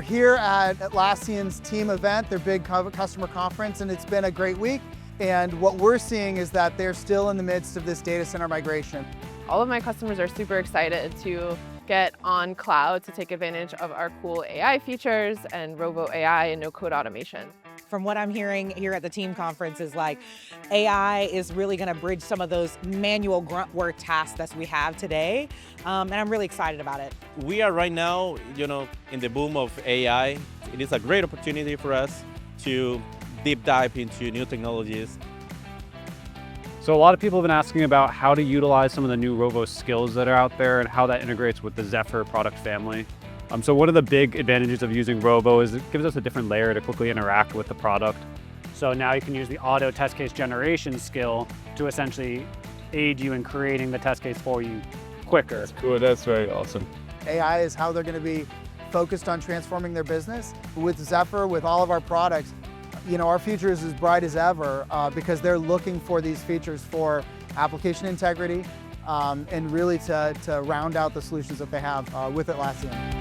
We're here at Atlassian's Team event, their big customer conference, and it's been a great week. And what we're seeing is that they're still in the midst of this data center migration. All of my customers are super excited to get on cloud to take advantage of our cool AI features and Rovo AI and no-code automation. From what I'm hearing here at the team conference is like AI is really going to bridge some of those manual grunt work tasks that we have today, and I'm really excited about it. We are right now, in the boom of AI. It is a great opportunity for us to deep dive into new technologies. So a lot of people have been asking about how to utilize some of the new Rovo skills that are out there and how that integrates with the Zephyr product family. So one of the big advantages of using Rovo is it gives us a different layer to quickly interact with the product. So now you can use the auto test case generation skill to essentially aid you in creating the test case for you quicker. That's cool, that's very awesome. AI is how they're going to be focused on transforming their business. With Zephyr, with all of our products, our future is as bright as ever because they're looking for these features for application integrity and really to round out the solutions that they have with Atlassian.